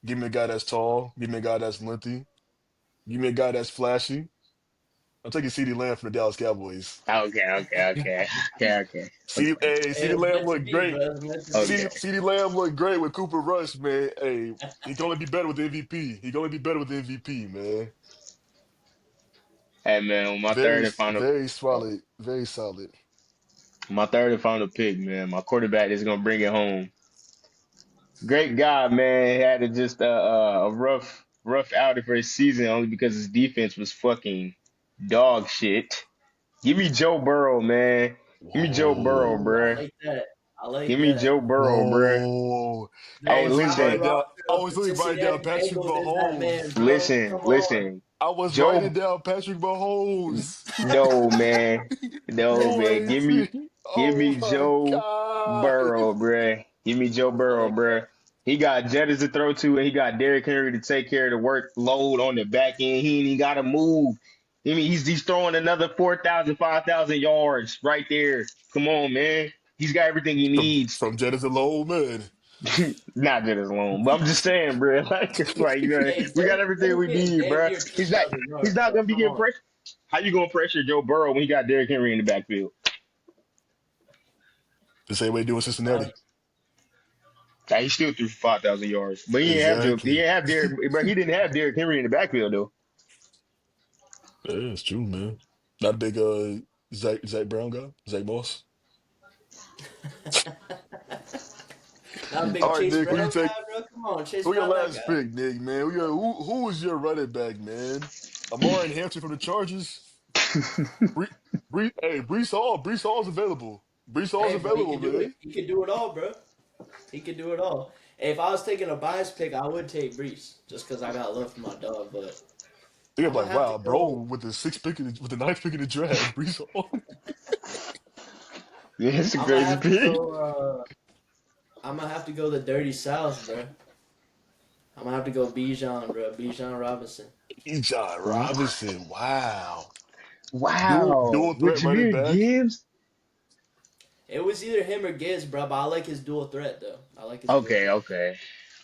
Speaker 1: Give me a guy that's tall. Give me a guy that's lengthy. Give me a guy that's flashy. I'm taking CeeDee Lamb from the Dallas Cowboys. CeeDee
Speaker 3: Hey, it's
Speaker 1: Lamb
Speaker 3: meant to
Speaker 1: looked
Speaker 3: be, bro.
Speaker 1: great.
Speaker 3: It's meant to be.
Speaker 2: Okay.
Speaker 1: CeeDee Lamb looked great with Cooper Rush, man. Hey, he can only be better with the MVP. He can only be better with the MVP, man.
Speaker 2: Hey man, my
Speaker 1: Very,
Speaker 2: third and final,
Speaker 1: very
Speaker 2: oh,
Speaker 1: solid. Very solid.
Speaker 2: my third and final pick, man. My quarterback is gonna bring it home. Great guy, man. Had a just a rough outing for his season only because his defense was fucking dog shit. Give me Joe Burrow, man. Give me Joe Burrow,
Speaker 1: Whoa.
Speaker 3: Ooh, I
Speaker 2: bruh.
Speaker 3: like that. I
Speaker 2: Give
Speaker 3: like
Speaker 2: me
Speaker 3: that.
Speaker 2: Joe Burrow, bruh.
Speaker 1: Whoa. I
Speaker 2: Hey,
Speaker 3: Man,
Speaker 1: was really
Speaker 3: Brian
Speaker 2: listen,
Speaker 1: writing down.
Speaker 3: Robinson
Speaker 1: I
Speaker 3: of
Speaker 1: was
Speaker 3: the
Speaker 1: really writing down
Speaker 3: Cincinnati
Speaker 1: Patrick
Speaker 3: Bengals is that man,
Speaker 1: Mahomes.
Speaker 3: bro.
Speaker 2: listen,
Speaker 3: Come on.
Speaker 2: listen.
Speaker 1: I was writing
Speaker 2: Joe,
Speaker 1: down Patrick Mahomes.
Speaker 2: no, man. No, man.
Speaker 1: Crazy.
Speaker 2: Give
Speaker 1: Oh
Speaker 2: me
Speaker 1: my
Speaker 2: Joe
Speaker 1: God.
Speaker 2: Burrow, bruh. Give me Joe
Speaker 3: I
Speaker 2: Burrow,
Speaker 3: like that.
Speaker 2: bruh. He got Jettas to throw to, and he got Derrick Henry to take care of the workload on the back end. He ain't even got to move. I mean, he's throwing another 4,000, 5,000 yards right there. Come on, man. He's got everything he needs.
Speaker 1: From Jed as a low man.
Speaker 2: Not Jettas alone, but I'm just saying, bro. Like, you know,
Speaker 3: Hey,
Speaker 2: we got
Speaker 3: Dennis
Speaker 2: everything we
Speaker 3: getting
Speaker 2: need,
Speaker 3: damn
Speaker 2: bro.
Speaker 3: near
Speaker 2: He's not.
Speaker 3: 2,000
Speaker 2: He's
Speaker 3: yards,
Speaker 2: not
Speaker 3: bro.
Speaker 2: gonna be
Speaker 3: Come
Speaker 2: getting
Speaker 3: on.
Speaker 2: pressure. How you gonna pressure Joe Burrow when he got Derrick Henry in the backfield?
Speaker 1: The same way they do in
Speaker 3: Right.
Speaker 1: Cincinnati.
Speaker 2: Nah, he still threw for 5,000 yards, but he didn't have Joe. He
Speaker 1: Exactly.
Speaker 2: didn't have Derrick, but he didn't have Derrick Henry in the backfield though.
Speaker 1: Yeah, it's true, man. Not a big Zach Brown guy, Zach Moss.
Speaker 3: Not a big
Speaker 1: All right,
Speaker 3: Chase
Speaker 1: Nick, who you
Speaker 3: Brown
Speaker 1: take?
Speaker 3: guy, bro. Come on, Chase
Speaker 1: Who your
Speaker 3: Brown, that
Speaker 1: last
Speaker 3: guy.
Speaker 1: pick, Nick, man? Who is your running back, man? Amari and Hampton from the Chargers. Hey, Brees Hall. Brees Hall's available. Brees Hall's
Speaker 3: Hey, bro, he
Speaker 1: available,
Speaker 3: can do it.
Speaker 1: man.
Speaker 3: He can do it all, bro. He can do it all. If I was taking a bias pick, I would take Brees just because I got love for my dog. But
Speaker 1: They're
Speaker 3: I'm gonna
Speaker 1: like,
Speaker 3: have to
Speaker 1: wow, bro,
Speaker 3: go.
Speaker 1: with the with the ninth pick in the draft, Brees Hall.
Speaker 2: Yeah, it's a
Speaker 3: I'm gonna
Speaker 2: crazy
Speaker 3: have to
Speaker 2: pick.
Speaker 3: go. I'm gonna have to go the dirty south, bro. I'm gonna have to go Bijan, bro. Bijan Robinson.
Speaker 1: John Robinson. Wow.
Speaker 2: Wow,
Speaker 1: Dual
Speaker 2: with
Speaker 1: threat running
Speaker 2: Jameer
Speaker 1: back.
Speaker 2: Gibbs.
Speaker 3: It was either him or Gibbs, bro. But I like his dual threat, though. I like his dual
Speaker 2: Okay,
Speaker 3: threat.
Speaker 2: okay.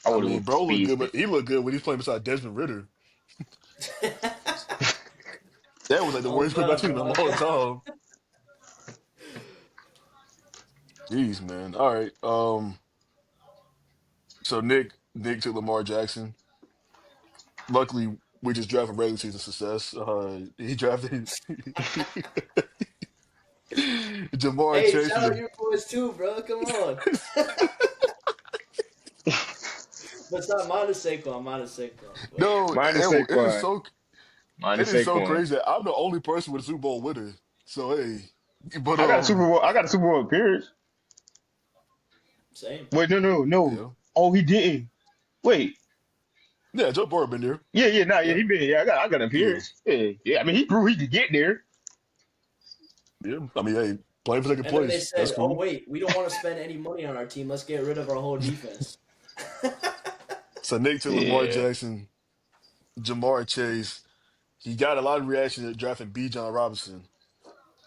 Speaker 2: I
Speaker 1: I
Speaker 2: would have
Speaker 1: mean,
Speaker 2: went the
Speaker 1: bro looked
Speaker 2: speed
Speaker 1: good,
Speaker 2: stick.
Speaker 1: but he looked good when he's playing beside Desmond Ritter. That was like the
Speaker 3: Oh
Speaker 1: worst quarterback
Speaker 3: god,
Speaker 1: I've seen in
Speaker 3: bro.
Speaker 1: a long time. Jeez, man. All right. So Nick took Lamar Jackson. Luckily, we just drafted regular season success. He drafted Jamar
Speaker 3: Hey,
Speaker 1: Chase
Speaker 3: shout
Speaker 1: from
Speaker 3: out
Speaker 1: the
Speaker 3: your boys too, bro. Come on. But it's not minus Saquon, minus Saquon. But
Speaker 1: No,
Speaker 2: Minus Saquon.
Speaker 1: it
Speaker 2: Minus
Speaker 1: is so
Speaker 2: Saquon.
Speaker 1: crazy that I'm the only person with a Super Bowl winner. So hey, but
Speaker 2: I got a Super Bowl. I got a Super Bowl appearance.
Speaker 3: same.
Speaker 2: Wait, no.
Speaker 1: yeah,
Speaker 2: Oh, he didn't. Wait.
Speaker 1: yeah, Joe Burrow been there.
Speaker 2: Nah, yeah, he
Speaker 3: Yep.
Speaker 2: been. Yeah, I got an
Speaker 1: Yeah,
Speaker 2: appearance. Yeah. I mean, he proved he could get there.
Speaker 1: yeah. I mean, hey, playing for second
Speaker 3: And then they
Speaker 1: place, that's
Speaker 3: said, "Oh
Speaker 1: cool.
Speaker 3: wait, we don't want to spend any money on our team. Let's get rid of our whole defense."
Speaker 1: So Nick took Lamar
Speaker 2: Yeah.
Speaker 1: Jackson, Jamar Chase. He got a lot of reaction at drafting B. John Robinson.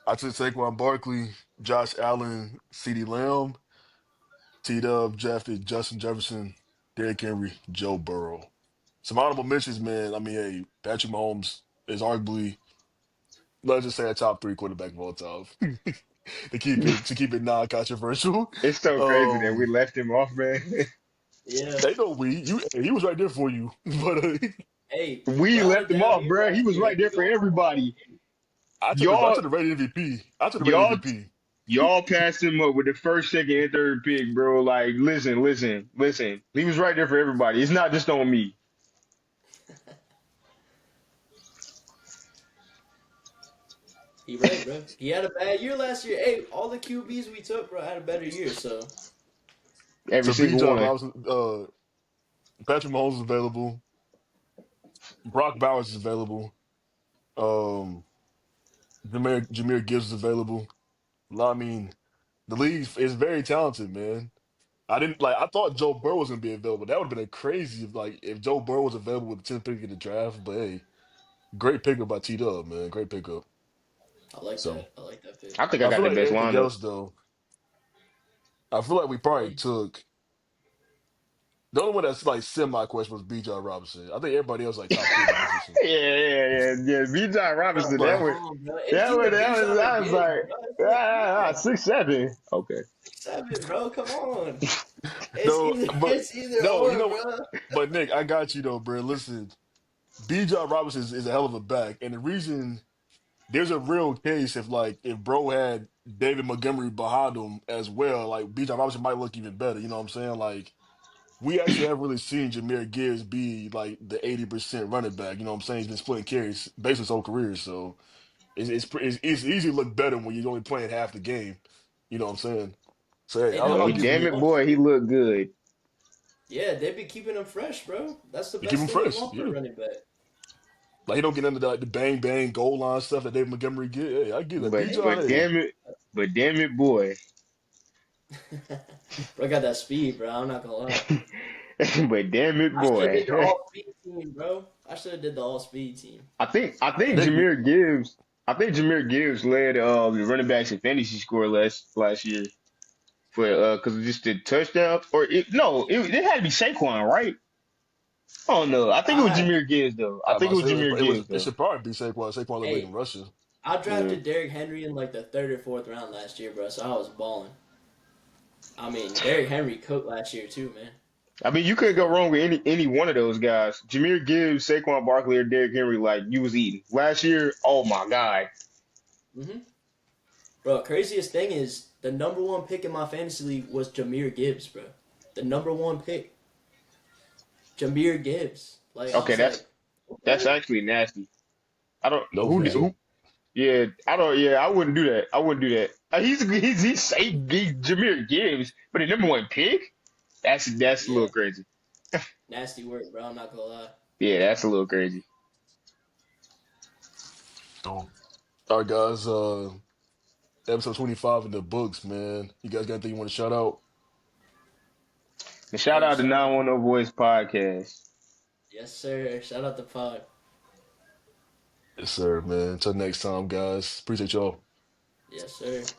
Speaker 1: I took Saquon Barkley, Josh Allen, CeeDee Lamb. T Dub drafted Justin Jefferson, Derrick Henry, Joe Burrow. Some honorable mentions, man. I mean, hey, Patrick Mahomes is arguably, let's just say, a top three quarterback of all time. To keep it non-controversial.
Speaker 2: It's so crazy that we
Speaker 1: Um,
Speaker 2: left him off, man.
Speaker 3: Yeah.
Speaker 1: they know he was right there for you, but
Speaker 3: Hey,
Speaker 2: We
Speaker 3: run
Speaker 2: left
Speaker 3: it
Speaker 2: him
Speaker 3: down
Speaker 2: off,
Speaker 3: here
Speaker 2: bro. He
Speaker 3: last
Speaker 2: was
Speaker 3: year.
Speaker 2: right there for everybody.
Speaker 1: I
Speaker 2: Y'all,
Speaker 1: took the rated MVP. I took the rated
Speaker 2: y'all,
Speaker 1: MVP.
Speaker 2: y'all passed him up with the first, second, and third pick, bro. Like, listen. He was right there for everybody. It's not just on me.
Speaker 3: He right, bro. He had a bad year last year. Hey, all the QBs we took, bro, had a better year. So
Speaker 2: Every
Speaker 1: So
Speaker 2: single
Speaker 1: Bijan
Speaker 2: one.
Speaker 1: Robinson, Patrick Mahomes is available. Brock Bowers is available. Um, Jameer Gibbs is available. I mean, the league is very talented, man. I didn't like. I thought Joe Burrow was gonna be available. That would have been a crazy if Joe Burrow was available with the 10th pick in the draft. But hey, great pickup by T Dub, man. Great pickup.
Speaker 3: I like
Speaker 1: So
Speaker 3: that. I like that pick.
Speaker 2: I think I
Speaker 1: I
Speaker 2: got
Speaker 1: feel
Speaker 2: the
Speaker 1: like
Speaker 2: best
Speaker 1: everything
Speaker 2: lineup.
Speaker 1: else though. I feel like we probably
Speaker 3: Hey,
Speaker 1: took the only one that's like semi question was Bijan Robinson. I think everybody else like top three at the position.
Speaker 2: Yeah. B. John
Speaker 3: bro,
Speaker 2: Robinson.
Speaker 3: come
Speaker 1: Like
Speaker 3: on, bro. It's either Bijan or
Speaker 2: I was
Speaker 3: Gibbs,
Speaker 2: like,
Speaker 3: bro. It's like, come on,
Speaker 2: 6'7". Okay.
Speaker 3: 6'7", bro. Come on. It's
Speaker 1: no,
Speaker 3: either
Speaker 1: but
Speaker 3: it's either
Speaker 1: no, you
Speaker 3: or,
Speaker 1: know,
Speaker 3: bro.
Speaker 1: but Nick, I got you though, bro. Listen, Bijan Robinson is a hell of a back, and the reason there's a real case if bro had David Montgomery behind him as well, like Bijan Robinson might look even better. You know what I'm saying? Like we actually haven't really seen Jameer Gibbs be like the 80% running back. You know what I'm saying? He's been splitting carries basically his whole career, so it's easy to look better when you're only playing half the game. You know what I'm saying? So hey,
Speaker 3: Hey,
Speaker 1: I'll,
Speaker 3: no,
Speaker 2: No,
Speaker 1: I'll
Speaker 2: he
Speaker 3: he's
Speaker 1: give
Speaker 2: damn
Speaker 3: been
Speaker 1: you
Speaker 2: it,
Speaker 3: on.
Speaker 2: boy. He looked good.
Speaker 3: Yeah, they be keeping him fresh, bro. That's the
Speaker 1: you keep
Speaker 3: best
Speaker 1: him
Speaker 3: thing you
Speaker 1: fresh.
Speaker 3: want for a
Speaker 1: Yeah,
Speaker 3: running back.
Speaker 1: like he don't get into the bang bang goal line stuff that David Montgomery get. Hey, I get that.
Speaker 2: But
Speaker 3: Hey,
Speaker 1: Bijan,
Speaker 2: but
Speaker 1: hey,
Speaker 2: damn it, but damn it, boy.
Speaker 3: bro, got that speed, bro. I'm not gonna lie.
Speaker 2: But damn it,
Speaker 3: I should have
Speaker 2: boy.
Speaker 3: did the all speed team, bro. I should have did the all speed team.
Speaker 2: I think
Speaker 1: Nick,
Speaker 2: Jameer Gibbs led the running backs in fantasy score last year for because of just the touchdowns it had to be Saquon, right? Oh no, I think it was
Speaker 3: I
Speaker 2: Jameer Gibbs though. I
Speaker 1: I
Speaker 2: think
Speaker 1: about
Speaker 2: it
Speaker 1: to
Speaker 2: was
Speaker 1: say
Speaker 2: Jameer Gibbs
Speaker 1: it
Speaker 2: though.
Speaker 1: should probably be Saquon. Saquon led the league in
Speaker 3: hey,
Speaker 1: rushing.
Speaker 3: I
Speaker 2: Yeah.
Speaker 3: drafted Derrick Henry in like the third or fourth round last year, bro. So I was balling. I mean, Derrick Henry cooked last year too, man.
Speaker 2: I mean, you couldn't go wrong with any one of those guys. Jameer Gibbs, Saquon Barkley, or Derrick Henry. Like you was eating last year. Oh my god.
Speaker 3: hmm Bro, craziest thing is the number one pick in my fantasy league was Jameer Gibbs, bro. The number one pick, Jameer Gibbs. Like I
Speaker 2: Okay,
Speaker 3: was
Speaker 2: that's
Speaker 3: like,
Speaker 2: that's
Speaker 3: okay,
Speaker 2: actually nasty. I don't
Speaker 1: That was crazy.
Speaker 2: who. Yeah, I don't. Yeah, I wouldn't do that. I wouldn't do that. He's safe. He's Jameer Gibbs, but the number one pick. That's a
Speaker 3: yeah,
Speaker 2: little crazy.
Speaker 3: nasty work, bro. I'm not gonna lie.
Speaker 2: Yeah, that's a little crazy.
Speaker 1: So, all right, guys. Episode 25 in the books, man. You guys got anything you want to shout out?
Speaker 2: And shout
Speaker 3: Hey,
Speaker 2: out to
Speaker 3: shout out,
Speaker 2: 910 Voice Podcast.
Speaker 3: yes sir. Shout out to Pod.
Speaker 1: Yes, sir, man. Until next time, guys. Appreciate y'all.
Speaker 3: Yes sir.